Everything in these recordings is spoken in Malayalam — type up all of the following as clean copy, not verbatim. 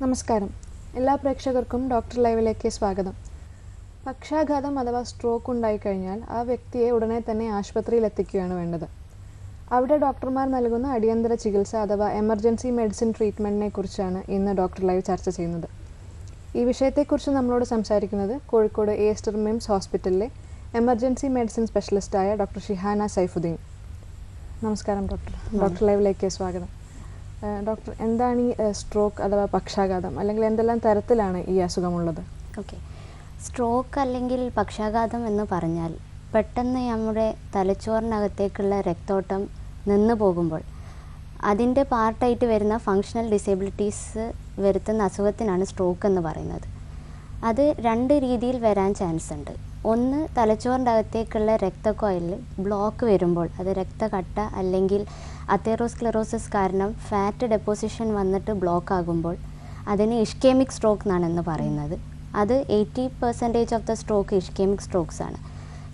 നമസ്കാരം. എല്ലാ പ്രേക്ഷകർക്കും ഡോക്ടർ ലൈവിലേക്ക് സ്വാഗതം. പക്ഷാഘാതം അഥവാ സ്ട്രോക്ക് ഉണ്ടായിക്കഴിഞ്ഞാൽ ആ വ്യക്തിയെ ഉടനെ തന്നെ ആശുപത്രിയിൽ എത്തിക്കുകയാണ് വേണ്ടത്. അവിടെ ഡോക്ടർമാർ നൽകുന്ന അടിയന്തര ചികിത്സ അഥവാ എമർജൻസി മെഡിസിൻ ട്രീറ്റ്മെൻറ്റിനെ കുറിച്ചാണ് ഇന്ന് ഡോക്ടർ ലൈവ് ചർച്ച ചെയ്യുന്നത്. ഈ വിഷയത്തെക്കുറിച്ച് നമ്മളോട് സംസാരിക്കുന്നത് കോഴിക്കോട് എസ്റ്റർ മിംസ് ഹോസ്പിറ്റലിലെ എമർജൻസി മെഡിസിൻ സ്പെഷ്യലിസ്റ്റായ ഡോക്ടർ ഷിഹാന സൈഫുദ്ദീൻ. നമസ്കാരം ഡോക്ടർ. ഡോക്ടർ ലൈവിലേക്ക് സ്വാഗതം. ഡോക്ടർ, എന്താണ് ഈ സ്ട്രോക്ക് അഥവാ പക്ഷാഘാതം, അല്ലെങ്കിൽ എന്തെല്ലാം തരത്തിലാണ് ഈ അസുഖമുള്ളത്? ഓക്കെ, സ്ട്രോക്ക് അല്ലെങ്കിൽ പക്ഷാഘാതം എന്ന് പറഞ്ഞാൽ പെട്ടെന്ന് നമ്മുടെ തലച്ചോറിനകത്തേക്കുള്ള രക്തോട്ടം നിന്നു പോകുമ്പോൾ അതിൻ്റെ പാർട്ടായിട്ട് വരുന്ന ഫങ്ഷണൽ ഡിസേബിലിറ്റീസ് വരുത്തുന്ന അസുഖത്തിനാണ് സ്ട്രോക്ക് എന്ന് പറയുന്നത്. അത് രണ്ട് രീതിയിൽ വരാൻ ചാൻസ് ഉണ്ട്. ഒന്ന്, തലച്ചോറിൻ്റെ അകത്തേക്കുള്ള രക്തക്കൊഴലിൽ ബ്ലോക്ക് വരുമ്പോൾ, അത് രക്തക്കട്ട അല്ലെങ്കിൽ അതെറോസ്ക്ലെറോസിസ് കാരണം ഫാറ്റ് ഡെപ്പോസിഷൻ വന്നിട്ട് ബ്ലോക്ക് ആകുമ്പോൾ അതിന് ഇഷ്കേമിക് സ്ട്രോക്ക് എന്നാണ് പറയുന്നത്. അത് 80% ഓഫ് ദ സ്ട്രോക്ക് ഇഷ്കേമിക് സ്ട്രോക്സ് ആണ്.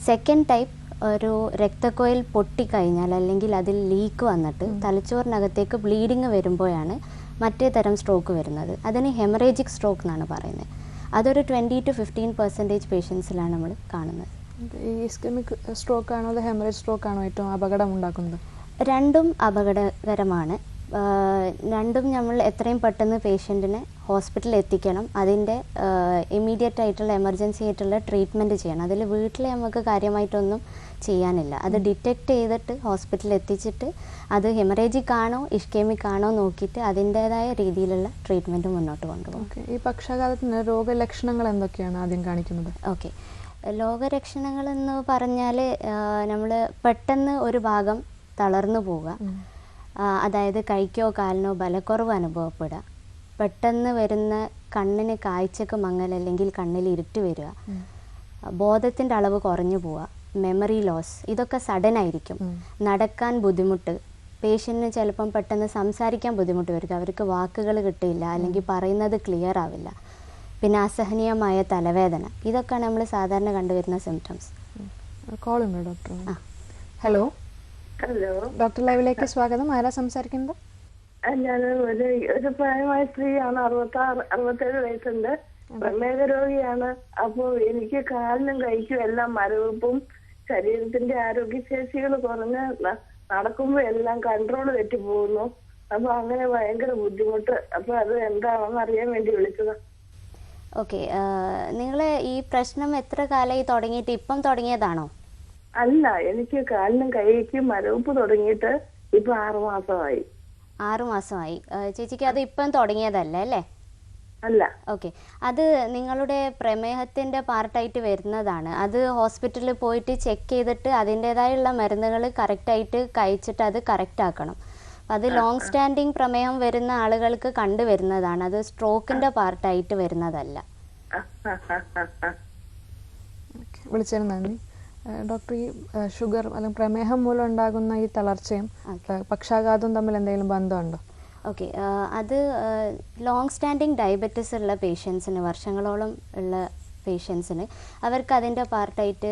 സെക്കൻഡ് ടൈപ്പ്, ഒരു രക്തക്കൊഴൽ പൊട്ടിക്കഴിഞ്ഞാൽ അല്ലെങ്കിൽ അതിൽ ലീക്ക് വന്നിട്ട് തലച്ചോറിനകത്തേക്ക് ബ്ലീഡിങ് വരുമ്പോഴാണ് മറ്റേ തരം സ്ട്രോക്ക് വരുന്നത്. അതിന് ഹെമറേജിക് സ്ട്രോക്ക് എന്നാണ് പറയുന്നത്. അതൊരു 20 to 15% പേഷ്യൻസിലാണ് നമ്മൾ കാണുന്നത്. ഈ ഇസ്കെമിക് സ്ട്രോക്ക് ആണോ അതോ ഹെമറേജ് സ്ട്രോക്ക് ആണോ ഏറ്റവും അപകടം ഉണ്ടാക്കുന്നത്? രണ്ടും അപകടകരമാണ്. രണ്ടും നമ്മൾ എത്രയും പെട്ടെന്ന് പേഷ്യൻറ്റിനെ ഹോസ്പിറ്റലിൽ എത്തിക്കണം. അതിൻ്റെ ഇമ്മീഡിയറ്റ് ആയിട്ടുള്ള എമർജൻസി ആയിട്ടുള്ള ട്രീറ്റ്മെൻറ്റ് ചെയ്യണം. അതിൽ വീട്ടിൽ നമുക്ക് കാര്യമായിട്ടൊന്നും ചെയ്യാനില്ല. അത് ഡിറ്റക്റ്റ് ചെയ്തിട്ട് ഹോസ്പിറ്റലിൽ എത്തിച്ചിട്ട് അത് ഹെമറേജിക് ആണോ ഇഷ്കേമിക് ആണോ നോക്കിയിട്ട് അതിൻ്റേതായ രീതിയിലുള്ള ട്രീറ്റ്മെൻറ്റ് മുന്നോട്ട് കൊണ്ടുപോകും. ഈ പക്ഷാഘാതത്തിന് രോഗലക്ഷണങ്ങൾ എന്തൊക്കെയാണ് ആദ്യം കാണിക്കുന്നത്? ഓക്കെ, രോഗലക്ഷണങ്ങളെന്ന് പറഞ്ഞാൽ നമ്മൾ പെട്ടെന്ന് ഒരു ഭാഗം തളർന്നു പോവുക, അതായത് കൈക്കോ കാലിനോ ബലക്കുറവ് അനുഭവപ്പെടുക, പെട്ടെന്ന് വരുന്ന കണ്ണിന് കാഴ്ചക്ക് മങ്ങൽ അല്ലെങ്കിൽ കണ്ണിൽ ഇരുട്ട് വരിക, ബോധത്തിൻ്റെ അളവ് കുറഞ്ഞു പോവുക, മെമ്മറി ലോസ്, ഇതൊക്കെ സഡൻ ആയിരിക്കും. നടക്കാൻ ബുദ്ധിമുട്ട്, പേഷ്യൻറ്റിന് ചിലപ്പം പെട്ടെന്ന് സംസാരിക്കാൻ ബുദ്ധിമുട്ട് വരിക, അവർക്ക് വാക്കുകൾ കിട്ടില്ല അല്ലെങ്കിൽ പറയുന്നത് ക്ലിയർ ആവില്ല, പിന്നെ അസഹനീയമായ തലവേദന, ഇതൊക്കെയാണ് നമ്മൾ സാധാരണ കണ്ടുവരുന്ന സിംറ്റംസ്. കോൾ ഉണ്ടോ ഡോക്ടർ? ഹലോ. ഹലോ, ഡോക്ടർ ലൈവിലേക്ക് സ്വാഗതം. ആരാ സംസാരിക്കുന്നത്? ഞാൻ ഒരു പ്രായമായ സ്ത്രീയാണ്. 67 വയസ്സുണ്ട്. പ്രമേഹ രോഗിയാണ്. അപ്പോൾ എനിക്ക് കാലിനും കൈക്കും എല്ലാം മരവിപ്പും ശരീരത്തിന്റെ ആരോഗ്യശേഷികൾ കുറഞ്ഞ് നടക്കുമ്പോൾ എല്ലാം കൺട്രോൾ തെറ്റി പോകുന്നു. അപ്പൊ അങ്ങനെ ഭയങ്കര ബുദ്ധിമുട്ട്. അപ്പൊ അത് എന്താണെന്ന് അറിയാൻ വേണ്ടി വിളിച്ചതാ. ഓക്കെ, നിങ്ങൾ ഈ പ്രശ്നം എത്ര കാലമായി തുടങ്ങിയിട്ട്? ഇപ്പം തുടങ്ങിയതാണോ? അല്ല, എനിക്ക് കാലിനും കൈക്കും മരവിപ്പ് തുടങ്ങിയിട്ട് ഇപ്പൊ 6 മാസമായി. 6 മാസമായി. ചേച്ചിക്ക് അത് ഇപ്പം തുടങ്ങിയതല്ല അല്ലേ? അല്ല. ഓക്കെ, അത് നിങ്ങളുടെ പ്രമേഹത്തിൻ്റെ പാർട്ടായിട്ട് വരുന്നതാണ്. അത് ഹോസ്പിറ്റലിൽ പോയിട്ട് ചെക്ക് ചെയ്തിട്ട് അതിൻ്റേതായുള്ള മരുന്നുകൾ കറക്റ്റായിട്ട് കഴിച്ചിട്ട് അത് കറക്റ്റ് ആക്കണം. അത് ലോങ് സ്റ്റാൻഡിങ് പ്രമേഹം വരുന്ന ആളുകൾക്ക് കണ്ടുവരുന്നതാണ്. അത് സ്ട്രോക്കിൻ്റെ പാർട്ടായിട്ട് വരുന്നതല്ല. വിളിച്ചതിന് നന്ദി. ഡോക്ടർ, ഈ ഷുഗർ അല്ലെങ്കിൽ പ്രമേഹം മൂലം ഉണ്ടാകുന്ന ഈ തളർച്ചയും പക്ഷാഘാതവും തമ്മിൽ എന്തെങ്കിലും ബന്ധമുണ്ടോ? ഓക്കെ, അത് ലോങ് സ്റ്റാൻഡിങ് ഡയബറ്റിസ് ഉള്ള പേഷ്യൻസിന്, വർഷങ്ങളോളം ഉള്ള പേഷ്യൻസിന്, അവർക്ക് അതിൻ്റെ പാർട്ടായിട്ട്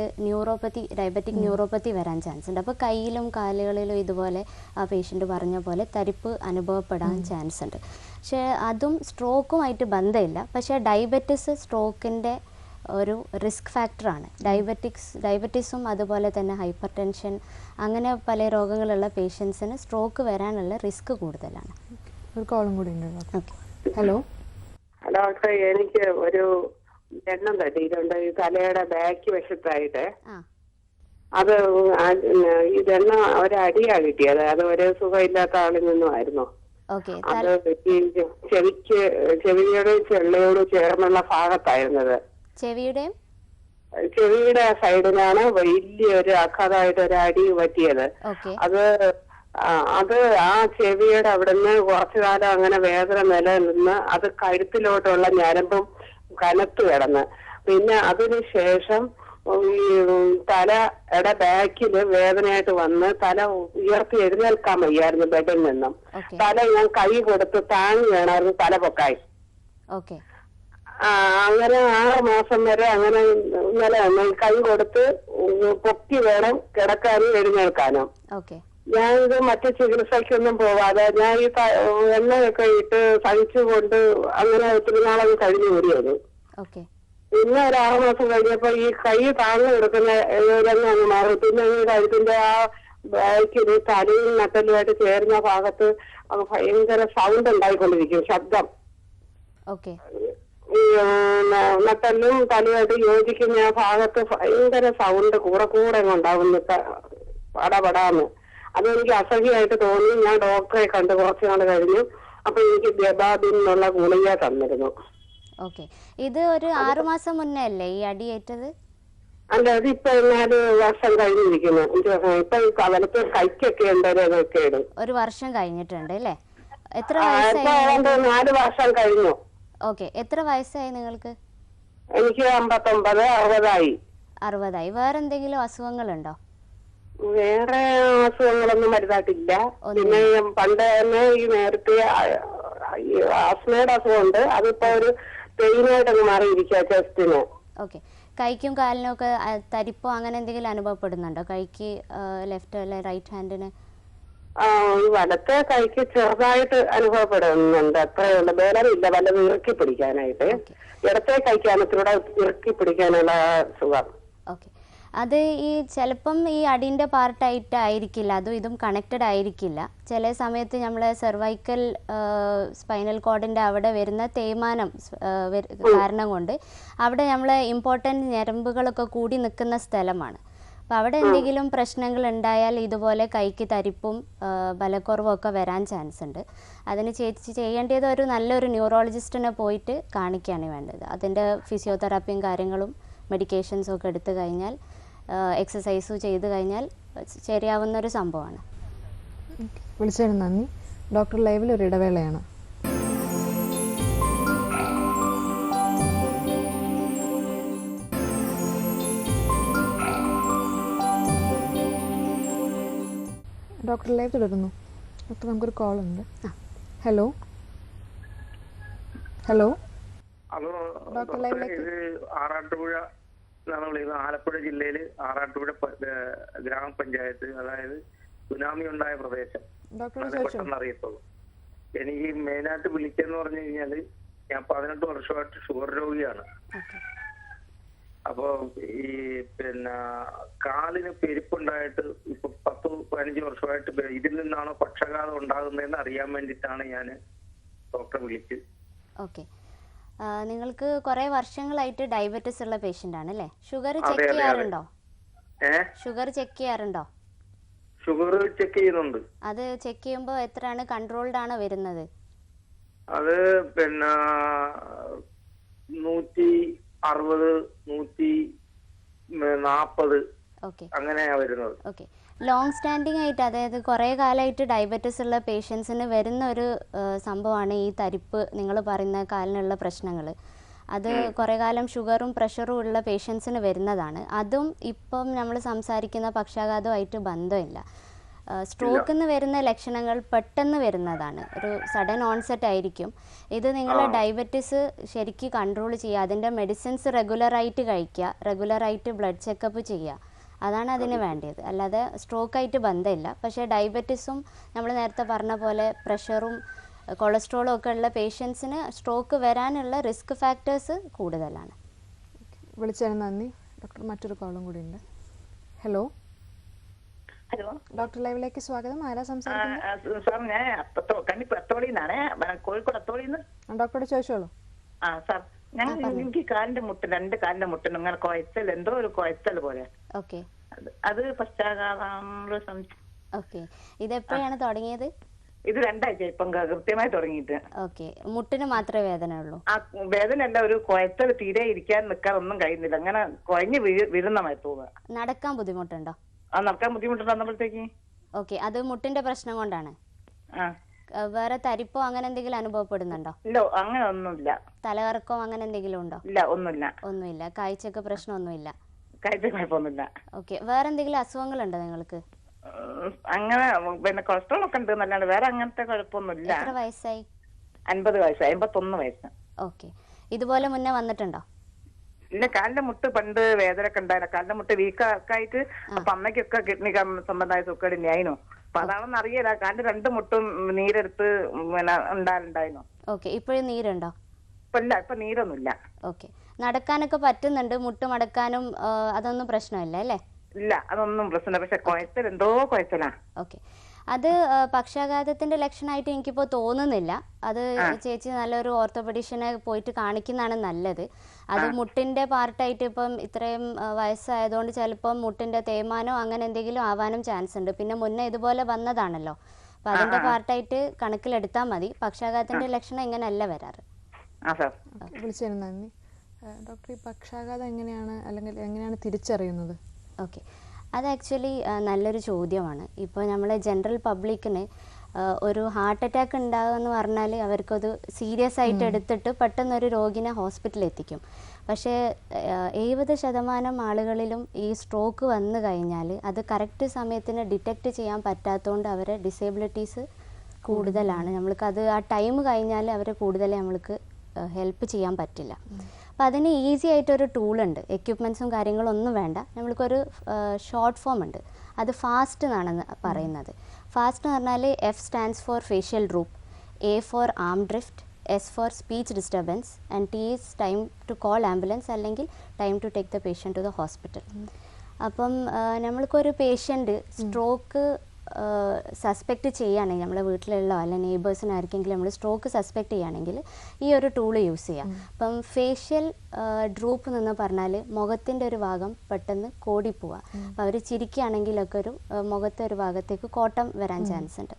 ഡയബറ്റിക് ന്യൂറോപ്പത്തി വരാൻ ചാൻസ് ഉണ്ട്. അപ്പോൾ കയ്യിലും കാലുകളിലും ഇതുപോലെ ആ പേഷ്യൻ്റ് പറഞ്ഞ പോലെ തരിപ്പ് അനുഭവപ്പെടാൻ ചാൻസ് ഉണ്ട്. പക്ഷേ അതും സ്ട്രോക്കുമായിട്ട് ബന്ധമില്ല. പക്ഷേ ഡയബറ്റിസ് സ്ട്രോക്കിൻ്റെ ഒരു റിസ്ക് ഫാക്ടറാണ്. ഡയബറ്റീസും അതുപോലെ തന്നെ ഹൈപ്പർ ടെൻഷൻ, അങ്ങനെ പല രോഗങ്ങളുള്ള പേഷ്യൻസിന് സ്ട്രോക്ക് വരാനുള്ള റിസ്ക് കൂടുതലാണ്. ഒരു കോളും കൂടി ഉണ്ട്. Okay, hello. ഡോക്ടർ, എനിക്ക് ഒരു എണ്ണം തട്ടിയിട്ടുണ്ട് ഈ തലയുടെ ബാക്ക് വശത്തായിട്ട്. അത് ഇതെണ്ണ ഒരടിയാ കിട്ടിയത്. അത് ഒരു സുഖമില്ലാത്ത ആളിൽ നിന്നുമായിരുന്നു. അത് ചെവിയുടെ ചെള്ളയോട് ചേർന്നുള്ള ഭാഗത്തായിരുന്നത്. ചെവിയുടെ സൈഡിലാണ് വലിയൊരു അഗാധമായിട്ട് ഒരു അടി പറ്റിയത്. അത് ആ ചെവിയുടെ അവിടുന്ന് കുറച്ചു കാലം അങ്ങനെ വേദന നിലനിന്ന് അത് കഴുത്തിലോട്ടുള്ള ഞരമ്പും കനത്ത് കിടന്ന്, പിന്നെ അതിനുശേഷം ഈ തലയുടെ ബാക്കില് വേദനയായിട്ട് വന്ന് തല ഉയർത്തി എഴുന്നേൽക്കാൻ വയ്യായിരുന്നു ബെഡിൽ നിന്നും. തല ഞാൻ കൈ കൊടുത്ത് താങ്ങി വേണമായിരുന്നു തല പൊക്കായി. അങ്ങനെ 6 മാസം വരെ അങ്ങനെ ഇന്നലെ കൈ കൊടുത്ത് പൊക്കി വേണം കിടക്കാനും എഴുന്നേൽക്കാനും. ഞാനിത് മറ്റു ചികിത്സയ്ക്കൊന്നും പോവാതെ ഞാൻ ഈ എണ്ണയൊക്കെ ഇട്ട് സഹിച്ചുകൊണ്ട് അങ്ങനെ ഒത്തിരി നാളത് കഴിഞ്ഞു കൂടിയത്. ഓക്കെ. പിന്നെ ഒരു 6 മാസം കഴിഞ്ഞപ്പോ ഈ കൈ താഴ്ന്നു കിടക്കുന്ന അങ്ങ് മാറി. പിന്നെ ഈ കഴുത്തിന്റെ ആ ബാക്കിന് തലയും നട്ടലുമായിട്ട് ചേരുന്ന ഭാഗത്ത് ഭയങ്കര സൗണ്ട് ഉണ്ടായിക്കൊണ്ടിരിക്കും, ശബ്ദം. ഓക്കെ. ഈ നട്ടലും തലയുമായിട്ട് യോജിക്കുന്ന ആ ഭാഗത്ത് ഭയങ്കര സൗണ്ട് കൂടെ കൂടെ ഉണ്ടാവുന്നു, പടപടാന്ന്. അതെനിക്ക് അസഹ്യമായിട്ട് തോന്നി. ഞാൻ ഡോക്ടറെ കണ്ട് കുറച്ചു നാൾ കഴിഞ്ഞു. അപ്പൊ എനിക്ക് ഗബാബിൻ എന്നുള്ള ഗുളിക തന്നിരുന്നു. ഓക്കെ. ഇത് ഒരു 6 മാസം മുന്നേ അല്ലേ ഈ അടിയേറ്റത്? അല്ല, അതിപ്പോ 4 വർഷം കഴിഞ്ഞിരിക്കുന്നു. ഇപ്പൊ വലത്തെ കൈക്കൊക്കെ എന്തായാലും കേട്. 1 വർഷം കഴിഞ്ഞിട്ടുണ്ട് അല്ലേ? എത്ര 4 വർഷം കഴിഞ്ഞു. ഓക്കെ. എത്ര വയസ്സായി നിങ്ങൾക്ക്? എനിക്ക് 59, 60 60. വേറെന്തെങ്കിലും അസുഖങ്ങളുണ്ടോ? വേറെ അസുഖങ്ങളൊന്നും വലുതായിട്ടില്ല. പിന്നെ പണ്ട് തന്നെ ഈ നേരത്തെ ആസ്മയുടെ അസുഖമുണ്ട്. അതിപ്പോ ഒരു പെയിനായിട്ടങ്ങ് മാറിയിരിക്കുക ചെസ്റ്റിന്. ഓക്കെ. കൈക്കും കാലിനും ഒക്കെ തരിപ്പോ അങ്ങനെ എന്തെങ്കിലും അനുഭവപ്പെടുന്നുണ്ടോ? കൈക്ക് ലെഫ്റ്റ് അല്ലെ റൈറ്റ് ഹാൻഡിന്? ഈ വലത്തെ കൈക്ക് ചെറുതായിട്ട് അനുഭവപ്പെടുന്നുണ്ട്, അത്രയുള്ള. വേദനയില്ല, വല്ലത് ഇറുക്കി പിടിക്കാനായിട്ട്. ഇടത്തെ കൈക്കാണ് ഇത്തിലൂടെ ഇറുക്കി പിടിക്കാനുള്ള സുഖം. ഓക്കെ. അത് ഈ ചിലപ്പം ഈ അടിൻ്റെ പാർട്ടായിട്ട് ആയിരിക്കില്ല, അതും ഇതും കണക്റ്റഡ് ആയിരിക്കില്ല. ചില സമയത്ത് നമ്മൾ സെർവൈക്കൽ സ്പൈനൽ കോഡിൻ്റെ അവിടെ വരുന്ന തേയ്മാനം കാരണം കൊണ്ട് അവിടെ നമ്മൾ ഇമ്പോർട്ടൻറ്റ് ഞരമ്പുകളൊക്കെ കൂടി നിൽക്കുന്ന സ്ഥലമാണ്. അപ്പോൾ അവിടെ എന്തെങ്കിലും പ്രശ്നങ്ങൾ ഉണ്ടായാൽ ഇതുപോലെ കൈക്ക് തരിപ്പും ബലക്കുറവും ഒക്കെ വരാൻ ചാൻസ് ഉണ്ട്. അതിന് ചെയ്യേണ്ടത് ഒരു നല്ലൊരു ന്യൂറോളജിസ്റ്റിനെ പോയിട്ട് കാണിക്കുകയാണ് വേണ്ടത്. അതിൻ്റെ ഫിസിയോതെറാപ്പിയും കാര്യങ്ങളും മെഡിക്കേഷൻസും ഒക്കെ എടുത്തു കഴിഞ്ഞാൽ എക്സസൈസും ചെയ്ത് കഴിഞ്ഞാൽ ശരിയാവുന്ന ഒരു സംഭവമാണ്. വിളിച്ചതിന് നന്ദി. ഡോക്ടർ ലൈവിൽ ഒരു ഇടവേളയാണ്. ഡോക്ടർ ലൈവ് തുടരുന്നു. ഡോക്ടർ, നമുക്കൊരു കോൾ ഉണ്ട്. ഹലോ ഹലോ ഹലോ ഡോക്ടർ ലൈവിലേക്ക്. ഇത് ആറാട്ടുപുഴ എന്നാണ് വിളിക്കുന്നത്. ആലപ്പുഴ ജില്ലയിൽ ആറാട്ടുപുഴ ഗ്രാമപഞ്ചായത്ത്, അതായത് സുനാമി ഉണ്ടായ പ്രദേശം പെട്ടെന്ന് അറിയത്തുള്ളൂ. എനിക്ക് മെയിനായിട്ട് വിളിക്കെന്ന് പറഞ്ഞു കഴിഞ്ഞാല് ഞാൻ 18 വർഷമായിട്ട് ഷുഗർ രോഗിയാണ്. അപ്പൊ ഈ കാലിന് പെരുപ്പുണ്ടായിട്ട് ഇപ്പൊ 10-15 വർഷമായിട്ട് ഇതിൽ നിന്നാണോ പക്ഷാഘാതം ഉണ്ടാകുന്നതെന്ന് അറിയാൻ വേണ്ടിയിട്ടാണ് ഞാൻ ഡോക്ടറെ വിളിച്ചത്. ഓക്കെ. നിങ്ങൾക്ക് കുറെ വർഷങ്ങളായിട്ട് ഡയബറ്റിസ് ഉള്ള പേഷ്യന്റ് ആണ് അല്ലേ? ഷുഗർ ചെക്ക് ചെയ്യാറുണ്ടോ? ഷുഗർ ചെക്ക് ചെയ്യാറുണ്ടോ? ഷുഗർ ചെക്ക് ചെയ്യുന്നുണ്ട്. അത് ചെക്ക് ചെയ്യുമ്പോൾ എത്രയാണ് കൺട്രോൾഡ് ആണ് വരുന്നത്? അത് 160, 140 അങ്ങനെയാ വരുന്നത്. ഓക്കെ. ലോങ് സ്റ്റാൻഡിങ് ആയിട്ട്, അതായത് കുറേ കാലമായിട്ട് ഡയബറ്റിസ് ഉള്ള പേഷ്യൻസിന് വരുന്ന ഒരു സംഭവമാണ് ഈ തരിപ്പ്, നിങ്ങൾ പറയുന്ന കാലിനുള്ള പ്രശ്നങ്ങൾ. അത് കുറേ കാലം ഷുഗറും പ്രഷറും ഉള്ള പേഷ്യൻസിന് വരുന്നതാണ്. അതും ഇപ്പം നമ്മൾ സംസാരിക്കുന്ന പക്ഷാഘാതമായിട്ട് ബന്ധമില്ല. സ്ട്രോക്കിൽ നിന്ന് വരുന്ന ലക്ഷണങ്ങൾ പെട്ടെന്ന് വരുന്നതാണ്, ഒരു സഡൻ ഓൺസെറ്റ് ആയിരിക്കും. ഇത് നിങ്ങൾ ഡയബറ്റിസ് ശരിക്കും കൺട്രോൾ ചെയ്യുക, അതിൻ്റെ മെഡിസിൻസ് റെഗുലറായിട്ട് കഴിക്കുക, റെഗുലറായിട്ട് ബ്ലഡ് ചെക്കപ്പ് ചെയ്യുക, അതാണ് അതിന് വേണ്ടത്. അല്ലാതെ സ്ട്രോക്കായിട്ട് ബന്ധമില്ല. പക്ഷേ ഡയബറ്റിസും നമ്മൾ നേരത്തെ പറഞ്ഞ പോലെ പ്രഷറും കൊളസ്ട്രോളും ഒക്കെ ഉള്ള പേഷ്യൻസിന് സ്ട്രോക്ക് വരാനുള്ള റിസ്ക് ഫാക്ടേഴ്സ് കൂടുതലാണ്. വിളിച്ചതിന് നന്ദി. ഡോക്ടർ, മറ്റൊരു കോളും കൂടി ഉണ്ട്. ഹലോ ഹലോ ഡോക്ടർ ലൈവിലേക്ക് സ്വാഗതം. ആരാ സംസാരിക്കുന്നത്? സാർ, ഞാൻ അത്തോളിന്നാണ്, കോഴിക്കോട് അത്തോളിന്ന്. ഡോക്ടറോട് ചോദിച്ചോളൂ. സാർ, എനിക്ക് കാലിന്റെ മുട്ട്, 2 കാലിന്റെ മുട്ടിന് ഇങ്ങനെ കുഴച്ചൽ, എന്തോ ഒരു കുഴച്ചൽ പോലെ. ഓക്കെ. അത് പക്ഷാഘാതം. ഓക്കെ. ഇത് എപ്പോഴാണ് തുടങ്ങിയത്? ഇത് 2 ആഴ്ച ഇപ്പം കൃത്യമായി തുടങ്ങിയിട്ട്. ഓക്കെ. മുട്ടിന് മാത്രമേ വേദന ഉള്ളൂ? ആ വേദനയല്ല, ഒരു കുഴച്ചൽ, തീരെ ഇരിക്കാൻ നിൽക്കാൻ ഒന്നും കഴിയുന്നില്ല, അങ്ങനെ കുഴഞ്ഞ് വീഴുന്നമായി തോന്നുക. നടക്കാൻ ബുദ്ധിമുട്ടുണ്ടോ? നടക്കാൻ ബുദ്ധിമുട്ടുണ്ടാകുമ്പോഴത്തേക്ക്. ഓക്കെ. അത് മുട്ടിന്റെ പ്രശ്നം കൊണ്ടാണ്? വേറെ തരിപ്പോ അങ്ങനെ എന്തെങ്കിലും അനുഭവപ്പെടുന്നുണ്ടോ? ഇല്ല, അങ്ങനെ ഒന്നുമില്ല. തലകറക്കോ അങ്ങനെ എന്തെങ്കിലും ഉണ്ടോ? ഇല്ല, ഒന്നുമില്ല. ഒന്നുമില്ല. കാഴ്ചക്ക് പ്രശ്നമൊന്നുമില്ല? കാഴ്ച കുഴപ്പമൊന്നുമില്ല. ഓക്കെ. വേറെ എന്തെങ്കിലും അസുഖങ്ങളുണ്ടോ നിങ്ങൾക്ക്? അങ്ങനെ കൊളസ്ട്രോൾ ഒക്കെ ഉണ്ട് എന്നല്ലാണ്ട് വേറെ അങ്ങനത്തെ കുഴപ്പമൊന്നുമില്ല. എത്ര വയസ്സായി? 50 വയസ്സായി. 51 വയസ്സ്. ഓക്കെ. ഇതുപോലെ മുന്നേ വന്നിട്ടുണ്ടോ? ഇല്ല, കാലിന്റെ മുട്ട് പണ്ട് വേദന ഒക്കെ ഉണ്ടായിരുന്നു. കാലിന്റെ മുട്ട് വീക്കായിട്ട്, അപ്പൊ അമ്മയ്ക്കൊക്കെ കിഡ്നി സംബന്ധമായ സുക്കേടിനായിരുന്നു. അപ്പൊ അതാണെന്ന് അറിയില്ല. കാലിന്റെ 2 മുട്ടും നീരെടുത്ത് പിന്നെ ഉണ്ടായിരുന്നു. ഓക്കെ, ഇപ്പോഴും നീരുണ്ടോ? ഇപ്പൊ നീരൊന്നുമില്ല. ഓക്കെ, നടക്കാനൊക്കെ പറ്റുന്നുണ്ട്, മുട്ട് മടക്കാനും അതൊന്നും പ്രശ്നമില്ല അല്ലേ? ഇല്ല, അതൊന്നും പ്രശ്നമില്ല. പക്ഷെ കുഴച്ചൽ എന്തോ കുഴച്ചലാ. ഓക്കെ, അത് പക്ഷാഘാതത്തിന്റെ ലക്ഷണമായിട്ട് എനിക്കിപ്പോൾ തോന്നുന്നില്ല. അത് ചേച്ചി നല്ലൊരു ഓർത്തോപെഡീഷ്യനെ പോയിട്ട് കാണിക്കുന്നതാണ് നല്ലത്. അത് മുട്ടിന്റെ പാർട്ടായിട്ട് ഇപ്പം ഇത്രയും വയസ്സായതുകൊണ്ട് ചിലപ്പം മുട്ടിന്റെ തേയ്മാനോ അങ്ങനെ എന്തെങ്കിലും ആവാനും ചാൻസ് ഉണ്ട്. പിന്നെ മുന്നേ ഇതുപോലെ വന്നതാണല്ലോ, അപ്പം അതിന്റെ പാർട്ടായിട്ട് കണക്കിലെടുത്താൽ മതി. പക്ഷാഘാതത്തിന്റെ ലക്ഷണം ഇങ്ങനെയല്ല വരാറ്. വിളിച്ചതിന് നന്ദി. ഡോക്ടർ, ഈ പക്ഷാഘാതം എങ്ങനെയാണ് അല്ലെങ്കിൽ എങ്ങനെയാണ് തിരിച്ചറിയുന്നത്? ഓക്കെ, അത് ആക്ച്വലി നല്ലൊരു ചോദ്യമാണ്. ഇപ്പോൾ നമ്മളെ ജനറൽ പബ്ലിക്കിന് ഒരു ഹാർട്ട് അറ്റാക്ക് ഉണ്ടാകുക എന്ന് പറഞ്ഞാൽ അവർക്കത് സീരിയസ് ആയിട്ട് എടുത്തിട്ട് പെട്ടെന്നൊരു രോഗിനെ ഹോസ്പിറ്റലിൽ എത്തിക്കും. പക്ഷേ 70% ആളുകളിലും ഈ സ്ട്രോക്ക് വന്നു കഴിഞ്ഞാൽ അത് കറക്റ്റ് സമയത്തിന് ഡിറ്റക്റ്റ് ചെയ്യാൻ പറ്റാത്തതുകൊണ്ട് അവരെ ഡിസേബിലിറ്റീസ് കൂടുതലാണ്. നമ്മൾക്കത് ആ ടൈം കഴിഞ്ഞാൽ അവരെ കൂടുതൽ നമ്മൾക്ക് ഹെൽപ്പ് ചെയ്യാൻ പറ്റില്ല. അപ്പോൾ അതിന് ഈസി ആയിട്ടൊരു ടൂളുണ്ട്. എക്യുപ്മെൻറ്റ്സും കാര്യങ്ങളൊന്നും വേണ്ട. നമ്മൾക്കൊരു ഷോർട്ട് ഫോം ഉണ്ട്, അത് ഫാസ്റ്റ് എന്നാണ് പറയുന്നത്. ഫാസ്റ്റ് എന്ന് പറഞ്ഞാൽ F stands for facial droop, A for arm drift, S for speech disturbance and T is time to call ambulance അല്ലെങ്കിൽ time to take the patient to the hospital. അപ്പം നമ്മൾക്കൊരു പേഷ്യൻ്റ് സ്ട്രോക്ക് സസ്പെക്റ്റ് ചെയ്യുകയാണെങ്കിൽ, നമ്മുടെ വീട്ടിലുള്ള അല്ല നെയ്ബേഴ്സിനാർക്കെങ്കിലും നമ്മൾ സ്ട്രോക്ക് സസ്പെക്റ്റ് ചെയ്യുകയാണെങ്കിൽ ഈ ഒരു ടൂൾ യൂസ് ചെയ്യാം. അപ്പം ഫേഷ്യൽ ഡ്രൂപ്പ് എന്ന് പറഞ്ഞാൽ മുഖത്തിൻ്റെ ഒരു ഭാഗം പെട്ടെന്ന് കോടിപ്പോവുക. അപ്പോൾ അവർ ചിരിക്കുകയാണെങ്കിലൊക്കെ ഒരു മുഖത്തെ ഒരു ഭാഗത്തേക്ക് കോട്ടം വരാൻ ചാൻസ് ഉണ്ട്.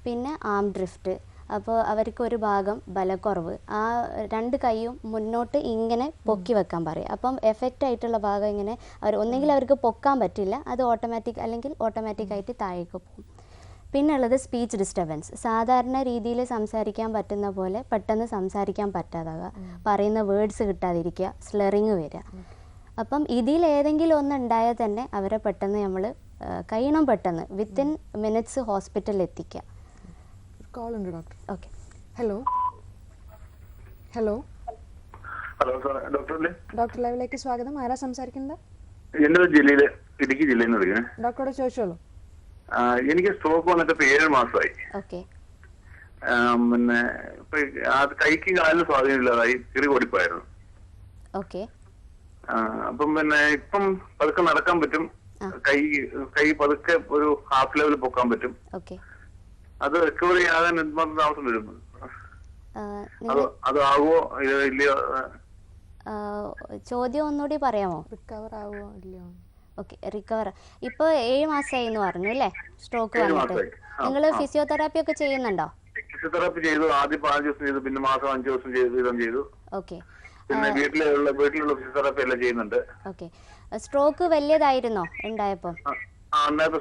പിന്നെ ആം ഡ്രിഫ്റ്റ്, അപ്പോൾ അവർക്ക് ഒരു ഭാഗം ബലക്കുറവ്, ആ 2 കൈയും മുന്നോട്ട് ഇങ്ങനെ പൊക്കി വെക്കാൻ പറയും. അപ്പം എഫക്റ്റ് ആയിട്ടുള്ള ഭാഗം ഇങ്ങനെ ഒന്നെങ്കിൽ അവർക്ക് പൊക്കാൻ പറ്റില്ല, അത് ഓട്ടോമാറ്റിക് അല്ലെങ്കിൽ ഓട്ടോമാറ്റിക്കായിട്ട് താഴേക്ക് പോകും. പിന്നെ ഉള്ളത് സ്പീച്ച് ഡിസ്റ്റർബൻസ്, സാധാരണ രീതിയിൽ സംസാരിക്കാൻ പറ്റുന്ന പോലെ പെട്ടെന്ന് സംസാരിക്കാൻ പറ്റാതാകുക, പറയുന്ന വേർഡ്സ് കിട്ടാതിരിക്കുക, സ്ലറിങ് വരിക. അപ്പം ഇതിലേതെങ്കിലും ഒന്ന് ഉണ്ടായാൽ തന്നെ അവരെ പെട്ടെന്ന് നമ്മൾ കഴിയണം പെട്ടെന്ന് വിത്തിൻ മിനിറ്റ്സ് ഹോസ്പിറ്റലിൽ എത്തിക്കുക. കോൾ ഉണ്ട് doctor. Okay, hello hello hello sir, ഡോക്ടറല്ലേ? ഡോക്ടർ ലൈവിലേക്ക് സ്വാഗതം. ആരാ സംസാരിക്കുന്നത്? എന്റെ ജില്ലയില്, ഇടുക്കി ജില്ലയിൽ നിന്ന് വിളിക്കണേ. ഡോക്ടറോട് ചോദിച്ചോളൂ. എനിക്ക് സ്ട്രോക്ക് വന്നിട്ട് ഇപ്പൊ 7 മാസമായി. ഓക്കെ, പിന്നെ ഇപ്പൊ അത് കൈക്ക് കാലിന് സ്വാധീനമില്ലാതായി, ചെറിയ കൊടിപ്പായിരുന്നു. ഓക്കെ, അപ്പം പിന്നെ ഇപ്പം പതുക്കെ നടക്കാൻ പറ്റും, കൈ പതുക്കെ ഒരു ഹാഫ് ലെവൽ പൊക്കാൻ പറ്റും. ഓക്കെ, അത് റിക്കവറി ആകാൻ എന്തുമാത്രം താമസം വരും? അത് ആകുമോ ഇല്ലയോ? ചോദ്യം ഒന്നുകൂടി പറയാമോ? റിക്കവർ ആവുമോ ഇല്ലയോ? ഓക്കെ, റിക്കവർ ഇപ്പോൾ 7 മാസമായി എന്ന് പറഞ്ഞു അല്ലേ സ്ട്രോക്ക് വന്നിട്ട്? നിങ്ങൾ ഫിസിയോതെറാപ്പി ഒക്കെ ചെയ്യുന്നുണ്ടോ? ഫിസിയോതെറാപ്പി ചെയ്തു. ആദ്യം 5 ദിവസം ചെയ്തു, പിന്നെ മാസം 5 ദിവസം ചെയ്തു. ഓക്കെ, പിന്നെ വീട്ടിലുള്ള ഫിസിയോതെറാപ്പി എല്ലാം ചെയ്യുന്നുണ്ട്. ഓക്കെ, സ്ട്രോക്ക് വലിയതായിരുന്നോ ഉണ്ടായപ്പോൾ?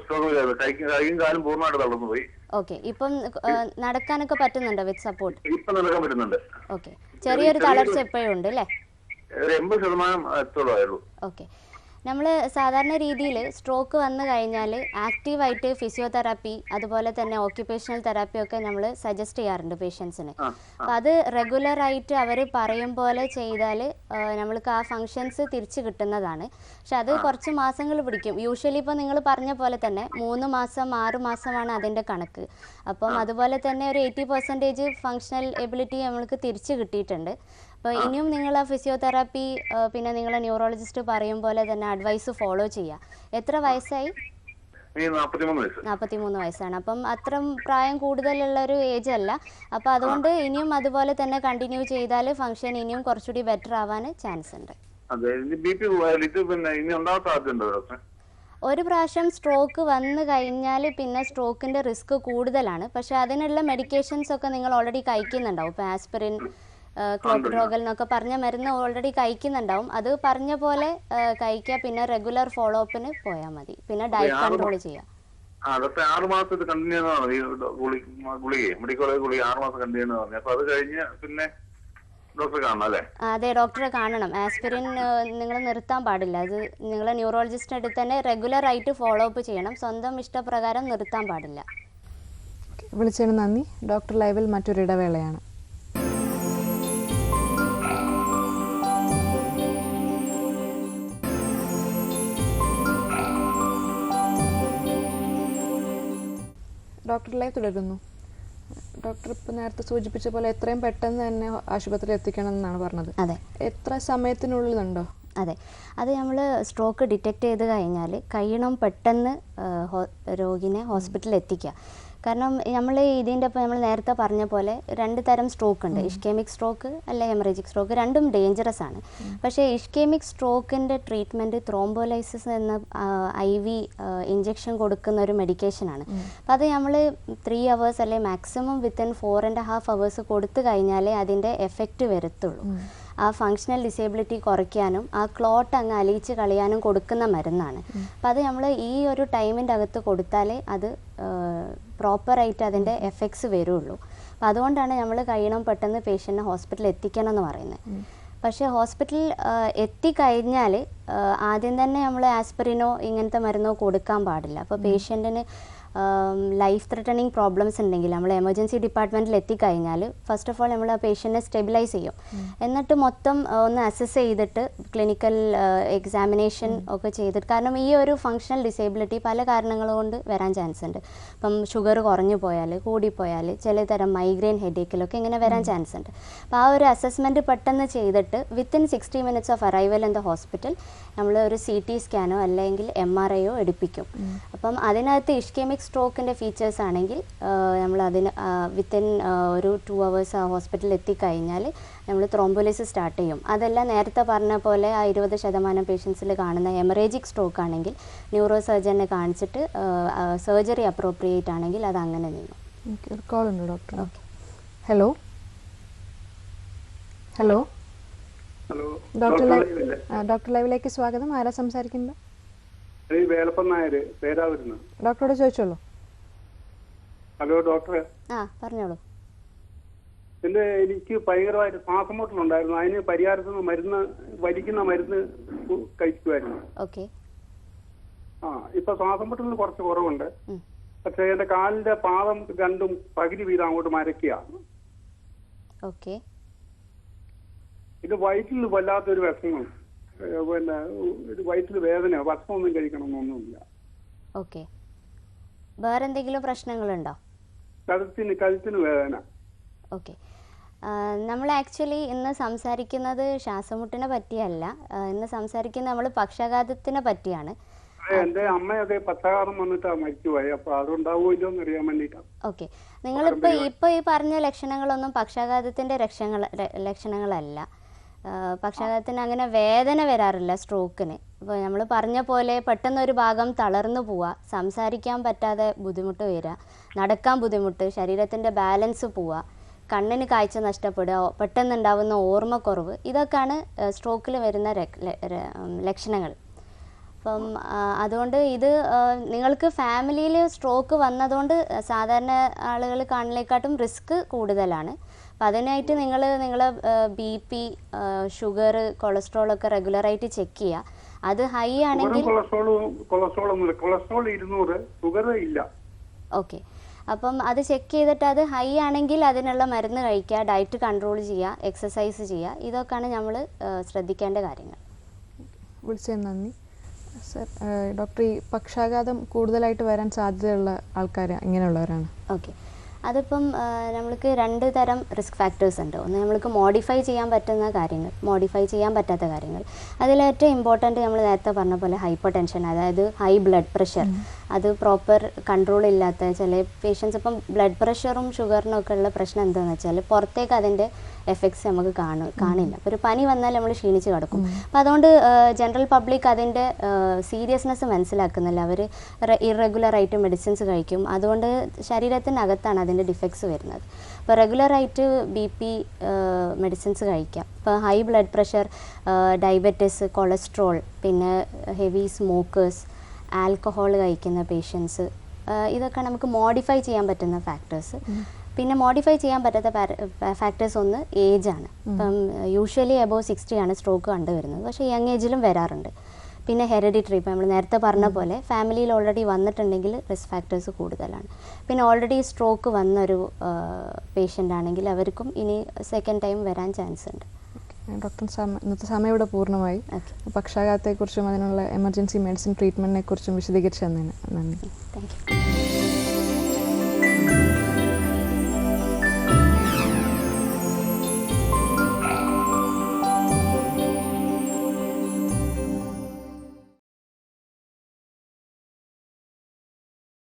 സ്ട്രോക്ക് കൈയും കാലും പൂർണ്ണമായിട്ട് തളർന്നു പോയി. ഓക്കെ, ഇപ്പം നടക്കാനൊക്കെ പറ്റുന്നുണ്ടോ വിത്ത് സപ്പോർട്ട്? ഇപ്പം നടക്കാൻ പറ്റുന്നുണ്ട്. ഓക്കെ, ചെറിയൊരു തളർച്ച എപ്പോഴും ഉണ്ട് അല്ലേ? 80% ഓക്കെ, നമ്മൾ സാധാരണ രീതിയിൽ സ്ട്രോക്ക് വന്നു കഴിഞ്ഞാൽ ആക്റ്റീവായിട്ട് ഫിസിയോതെറാപ്പി അതുപോലെ തന്നെ ഓക്യുപേഷണൽ തെറാപ്പി ഒക്കെ നമ്മൾ സജസ്റ്റ് ചെയ്യാറുണ്ട് പേഷ്യൻസിന്. അപ്പോൾ അത് റെഗുലറായിട്ട് അവർ പറയും പോലെ ചെയ്താൽ നമ്മൾക്ക് ആ ഫങ്ഷൻസ് തിരിച്ച് കിട്ടുന്നതാണ്. പക്ഷെ അത് കുറച്ച് മാസങ്ങൾ പിടിക്കും. യൂഷ്വലി ഇപ്പോൾ നിങ്ങൾ പറഞ്ഞ പോലെ തന്നെ 3 മാസം 6 മാസമാണ് അതിൻ്റെ കണക്ക്. അപ്പം അതുപോലെ തന്നെ ഒരു 80% ഫങ്ഷണൽ എബിലിറ്റി നമ്മൾക്ക് തിരിച്ച് കിട്ടിയിട്ടുണ്ട്. അപ്പോൾ ഇനിയും നിങ്ങൾ ആ ഫിസിയോതെറാപ്പി പിന്നെ നിങ്ങളെ ന്യൂറോളജിസ്റ്റ് പറയും പോലെ തന്നെ അഡ്വൈസ് ഫോളോ ചെയ്യുക. എത്ര വയസ്സായി? 43 വയസ്സാണ്. അപ്പം അത്ര പ്രായം കൂടുതലുള്ള ഒരു ഏജ് അല്ല. അപ്പോൾ അതുകൊണ്ട് ഇനിയും അതുപോലെ തന്നെ കണ്ടിന്യൂ ചെയ്താൽ ഫംഗ്ഷൻ ഇനിയും കുറച്ചുകൂടി ബെറ്റർ ആവാൻ ചാൻസ് ഉണ്ട്. ഒരു പ്രാവശ്യം സ്ട്രോക്ക് വന്നു കഴിഞ്ഞാൽ പിന്നെ സ്ട്രോക്കിൻ്റെ റിസ്ക് കൂടുതലാണ്. പക്ഷേ അതിനുള്ള മെഡിക്കേഷൻസ് ഒക്കെ നിങ്ങൾ ഓൾറെഡി കഴിക്കുന്നുണ്ടാവും. ഇപ്പോൾ ആസ്പിരിൻ, ക്ലോപ്ട്രോഗൽ എന്നൊക്കെ പറഞ്ഞ മരുന്ന് ഓൾറെഡി കഴിക്കുന്നുണ്ടാവും. അത് പറഞ്ഞ പോലെ കഴിക്കുക. പിന്നെ റെഗുലർ ഫോളോ അപ്പിന് പോയാൽ മതി. പിന്നെ ഡയറ്റ് കൺട്രോൾ ചെയ്യാം. 6 മാസം കണ്ടിന്യൂ മെഡിക്കൽ ഗുളിക 6 മാസം കണ്ടിന്യൂ പറഞ്ഞു. അപ്പൊ അത് കഴിഞ്ഞ് പിന്നെ ഡോക്ടറെ കാണണം അല്ലേ? അതെ, ഡോക്ടറെ കാണണം. ആസ്പിരിൻ നിങ്ങൾ നിർത്താൻ പാടില്ല. അത് നിങ്ങളെ ന്യൂറോളജിസ്റ്റിൻ്റെ അടുത്ത് തന്നെ റെഗുലർ ആയിട്ട് ഫോളോ അപ്പ് ചെയ്യണം. സ്വന്തം ഇഷ്ടപ്രകാരം നിർത്താൻ പാടില്ല. വിളിച്ചതിന് നന്ദി. ഡോക്ടർ ലൈവിൽ മറ്റൊരു ഇടവേളയാണ്. ഡോക്ടർ ലൈവ് തുടരുന്നു. ഡോക്ടർ ഇപ്പോൾ നേരത്തെ സൂചിപ്പിച്ച പോലെ എത്രയും പെട്ടെന്ന് തന്നെ ആശുപത്രിയിൽ എത്തിക്കണം എന്നാണ് പറഞ്ഞത്. അതെ. എത്ര സമയത്തിനുള്ളിലുണ്ടോ? അതെ, അത് നമ്മൾ സ്ട്രോക്ക് ഡിറ്റക്റ്റ് ചെയ്ത് കഴിഞ്ഞാൽ കഴിയണം പെട്ടെന്ന് രോഗിനെ ഹോസ്പിറ്റലിൽ എത്തിക്കുക. കാരണം നമ്മൾ ഇതിൻ്റെ ഒപ്പം നമ്മൾ നേരത്തെ പറഞ്ഞ പോലെ 2 തരം സ്ട്രോക്ക് ഉണ്ട്. ഇഷ്കേമിക് സ്ട്രോക്ക് അല്ലെ ഹെമറേജിക് സ്ട്രോക്ക്, രണ്ടും ഡേഞ്ചറസ് ആണ്. പക്ഷേ ഇഷ്കേമിക് സ്ട്രോക്കിൻ്റെ ട്രീറ്റ്മെൻറ്റ് ത്രോംബോലൈസിസ് എന്ന IV ഇഞ്ചെക്ഷൻ കൊടുക്കുന്ന ഒരു മെഡിക്കേഷനാണ്. അപ്പോൾ അത് നമ്മൾ 3 hours അല്ലെങ്കിൽ മാക്സിമം വിത്തിൻ 4.5 hours കൊടുത്തു കഴിഞ്ഞാലേ അതിൻ്റെ എഫക്റ്റ് വരത്തുള്ളൂ. ആ ഫങ്ഷണൽ ഡിസേബിലിറ്റി കുറയ്ക്കാനും ആ ക്ലോട്ട് അങ്ങ് അലിയിച്ച് കളയാനും കൊടുക്കുന്ന മരുന്നാണ്. അപ്പം അത് നമ്മൾ ഈ ഒരു ടൈമിൻ്റെ അകത്ത് കൊടുത്താലേ അത് പ്രോപ്പറായിട്ട് അതിൻ്റെ എഫക്ട്സ് വരുള്ളൂ. അപ്പം അതുകൊണ്ടാണ് നമ്മൾ കഴിയണം പെട്ടെന്ന് പേഷ്യൻറ്റിനെ ഹോസ്പിറ്റലിൽ എത്തിക്കണം എന്ന് പറയുന്നത്. പക്ഷേ ഹോസ്പിറ്റലിൽ എത്തിക്കഴിഞ്ഞാൽ ആദ്യം തന്നെ നമ്മൾ ആസ്പിരിനോ ഇങ്ങനത്തെ മരുന്നോ കൊടുക്കാൻ പാടില്ല. അപ്പോൾ പേഷ്യൻറ്റിന് ലൈഫ് ത്രെട്ടണിങ് പ്രോബ്ലംസ് ഉണ്ടെങ്കിൽ നമ്മൾ എമർജൻസി ഡിപ്പാർട്ട്മെൻറ്റിൽ എത്തിക്കഴിഞ്ഞാൽ ഫസ്റ്റ് ഓഫ് ഓൾ നമ്മൾ ആ പേഷ്യൻറ്റിനെ സ്റ്റെബിലൈസ് ചെയ്യും. എന്നിട്ട് മൊത്തം ഒന്ന് അസസ് ചെയ്തിട്ട് ക്ലിനിക്കൽ എക്സാമിനേഷൻ ഒക്കെ ചെയ്തിട്ട്, കാരണം ഈ ഒരു ഫങ്ഷണൽ ഡിസേബിലിറ്റി പല കാരണങ്ങൾ കൊണ്ട് വരാൻ ചാൻസ് ഉണ്ട്. ഇപ്പം ഷുഗർ കുറഞ്ഞു പോയാൽ, കൂടിപ്പോയാൽ, ചില തരം മൈഗ്രെയിൻ ഹെഡേക്കിലൊക്കെ ഇങ്ങനെ വരാൻ ചാൻസ് ഉണ്ട്. അപ്പോൾ ആ ഒരു അസസ്മെൻറ്റ് പെട്ടെന്ന് ചെയ്തിട്ട് within 60 minutes of arrival in the hospital നമ്മൾ ഒരു CT സ്കാനോ അല്ലെങ്കിൽ MRIയോ എടുപ്പിക്കും. അപ്പം അതിനകത്ത് ഇഷ്കേമിക് സ്ട്രോക്കിൻ്റെ ഫീച്ചേഴ്സ് ആണെങ്കിൽ നമ്മൾ അതിന് വിത്തിൻ ഒരു 2 hours ആ ഹോസ്പിറ്റലിൽ എത്തിക്കഴിഞ്ഞാൽ നമ്മൾ ത്രോംബോലൈസിസ് സ്റ്റാർട്ട് ചെയ്യും. അതെല്ലാം നേരത്തെ പറഞ്ഞ പോലെ ആ 20% പേഷ്യൻസിൽ കാണുന്ന ഹെമറേജിക് സ്ട്രോക്ക് ആണെങ്കിൽ ന്യൂറോ സർജനെ കാണിച്ചിട്ട് സർജറി അപ്രോപ്രിയേറ്റ് ആണെങ്കിൽ അത് അങ്ങനെ നീങ്ങും. ഒരു കോൾ ഉണ്ട് doctor. Okay, hello hello doctor ലൈവിലേക്ക് സ്വാഗതം. ആരാ സംസാരിക്കുന്നത്? ഡോക്ടറോട് ചോദിച്ചോളൂ. ഹലോ ഡോക്ടറെ. പറഞ്ഞോളൂ. എനിക്ക് ഭയങ്കരമായിട്ട് ശ്വാസമുട്ടലുണ്ടായിരുന്നു. അതിന് പരിഹാരത്തിന് വലിക്കുന്ന മരുന്ന് കഴിക്കുമായിരുന്നു. ഓക്കെ. ഇപ്പൊ ശ്വാസമുട്ടലിന് കുറച്ച് കുറവുണ്ട്. പക്ഷെ എന്റെ കാലിന്റെ പാദം രണ്ടും പകുതി വീതം അങ്ങോട്ട് മരക്കുക. ഓക്കെ. ഇത് വയറ്റിൽ വല്ലാത്തൊരു വിഷമം, പിന്നെ വയറ്റിൽ വേദന, ഭക്ഷണമൊന്നും കഴിക്കണമെന്നൊന്നുമില്ല. ഓക്കെ. വേറെ എന്തെങ്കിലും പ്രശ്നങ്ങളുണ്ടോ? കഴുത്തിന് വേദന. ഓക്കെ. നമ്മൾ ആക്ച്വലി ഇന്ന് സംസാരിക്കുന്നത് ശ്വാസമുട്ടിനെ പറ്റിയല്ല. ഇന്ന് സംസാരിക്കുന്നത് നമ്മൾ പക്ഷാഘാതത്തിനെ പറ്റിയാണ്. എന്റെ അമ്മയൊക്കെ പക്ഷാഘാതം വന്നിട്ടാ മരിച്ചുപോയി. അപ്പൊ അതുണ്ടാവുമല്ലോ എന്ന് അറിയാൻ വേണ്ടിട്ടാ. ഓക്കെ. നിങ്ങളിപ്പോ ഈ പറഞ്ഞ ലക്ഷണങ്ങളൊന്നും പക്ഷാഘാതത്തിന്റെ ലക്ഷണങ്ങളല്ല. പക്ഷാഘാതത്തിന് അങ്ങനെ വേദന വരാറില്ല സ്ട്രോക്കിന്. ഇപ്പോൾ നമ്മൾ പറഞ്ഞ പോലെ പെട്ടെന്നൊരു ഭാഗം തളർന്നു പോവുക, സംസാരിക്കാൻ പറ്റാതെ ബുദ്ധിമുട്ട് വരിക, നടക്കാൻ ബുദ്ധിമുട്ട്, ശരീരത്തിൻ്റെ ബാലൻസ് പോവുക, കണ്ണിന് കാഴ്ച നഷ്ടപ്പെടുക, പെട്ടെന്നുണ്ടാവുന്ന ഓർമ്മക്കുറവ്, ഇതൊക്കെയാണ് സ്ട്രോക്കിൽ വരുന്ന ലക്ഷണങ്ങൾ. അപ്പം അതുകൊണ്ട് ഇത് നിങ്ങൾക്ക് ഫാമിലിയിൽ സ്ട്രോക്ക് വന്നതുകൊണ്ട് സാധാരണ ആളുകൾ കാണുന്നതിനെക്കാട്ടും റിസ്ക് കൂടുതലാണ്. അപ്പം അതിനായിട്ട് നിങ്ങളെ BP, ഷുഗർ, കൊളസ്ട്രോളൊക്കെ റെഗുലറായിട്ട് ചെക്ക് ചെയ്യുക. അത് ഹൈ ആണെങ്കിൽ ഓക്കെ. അപ്പം അത് ചെക്ക് ചെയ്തിട്ട് അത് ഹൈ ആണെങ്കിൽ അതിനുള്ള മരുന്ന് കഴിക്കുക, ഡയറ്റ് കൺട്രോൾ ചെയ്യുക, എക്സസൈസ് ചെയ്യുക. ഇതൊക്കെയാണ് നമ്മൾ ശ്രദ്ധിക്കേണ്ട കാര്യങ്ങൾ. വിളിച്ചതിന് നന്ദി സർ. ഡോക്ടർ, ഈ പക്ഷാഘാതം കൂടുതലായിട്ട് വരാൻ സാധ്യതയുള്ള ആൾക്കാർ എങ്ങനെയുള്ളവരാണ്? ഓക്കെ. അതിപ്പം നമ്മൾക്ക് 2 തരം റിസ്ക് ഫാക്ടേഴ്സ് ഉണ്ട്. ഒന്ന് നമ്മൾക്ക് മോഡിഫൈ ചെയ്യാൻ പറ്റുന്ന കാര്യങ്ങൾ, മോഡിഫൈ ചെയ്യാൻ പറ്റാത്ത കാര്യങ്ങൾ. അതിലേറ്റവും ഇമ്പോർട്ടൻറ്റ് നമ്മൾ നേരത്തെ പറഞ്ഞ പോലെ ഹൈപ്പർ ടെൻഷൻ, അതായത് ഹൈ ബ്ലഡ് പ്രഷർ. അത് പ്രോപ്പർ കൺട്രോൾ ഇല്ലാത്ത ചില പേഷ്യൻസ്, ഇപ്പം ബ്ലഡ് പ്രഷറും ഷുഗറിനും ഒക്കെ ഉള്ള പ്രശ്നം എന്താണെന്ന് വെച്ചാൽ പുറത്തേക്ക് അതിൻ്റെ എഫക്ട്സ് നമുക്ക് കാണില്ല. അപ്പോൾ ഒരു പനി വന്നാൽ നമ്മൾ ക്ഷീണിച്ച് കിടക്കും. അപ്പോൾ അതുകൊണ്ട് ജനറൽ പബ്ലിക് അതിൻ്റെ സീരിയസ്നെസ് മനസ്സിലാക്കുന്നില്ല. അവർ ഇറഗുലറായിട്ട് മെഡിസിൻസ് കഴിക്കും. അതുകൊണ്ട് ശരീരത്തിനകത്താണ് അതിൻ്റെ ഡിഫക്ട്സ് വരുന്നത്. അപ്പോൾ റെഗുലറായിട്ട് BP മെഡിസിൻസ് കഴിക്കാം. ഇപ്പോൾ high blood pressure, diabetes, cholesterol, പിന്നെ ഹെവി സ്മോക്കേഴ്സ്, ആൽക്കഹോൾ കഴിക്കുന്ന പേഷ്യൻസ്, ഇതൊക്കെ നമുക്ക് മോഡിഫൈ ചെയ്യാൻ പറ്റുന്ന ഫാക്ടേഴ്സ്. പിന്നെ മോഡിഫൈ ചെയ്യാൻ പറ്റാത്ത ഫാക്ടേഴ്സ് ഒന്ന് ഏജാണ്. ഇപ്പം യൂഷ്വലി എബോവ് 60 ആണ് സ്ട്രോക്ക് കണ്ടുവരുന്നത്. പക്ഷേ യങ് ഏജിലും വരാറുണ്ട്. പിന്നെ ഹെറിഡിറ്ററി, ഇപ്പോൾ നമ്മൾ നേരത്തെ പറഞ്ഞ പോലെ ഫാമിലിയിൽ ഓൾറെഡി വന്നിട്ടുണ്ടെങ്കിൽ റിസ്ക് ഫാക്ടേഴ്സ് കൂടുതലാണ്. പിന്നെ ഓൾറെഡി സ്ട്രോക്ക് വന്നൊരു പേഷ്യൻ്റ് ആണെങ്കിൽ അവർക്കും ഇനി സെക്കൻഡ് ടൈം വരാൻ ചാൻസ് ഉണ്ട്. ഡോക്ടർ, ഇന്നത്തെ സമയം ഇവിടെ പൂർണ്ണമായി. പക്ഷാഘാതത്തെക്കുറിച്ചും അതിനുള്ള എമർജൻസി മെഡിസിൻ ട്രീറ്റ്മെൻറ്റിനെ കുറിച്ചും വിശദീകരിച്ചു തന്നതിന് നന്ദി. Thank you.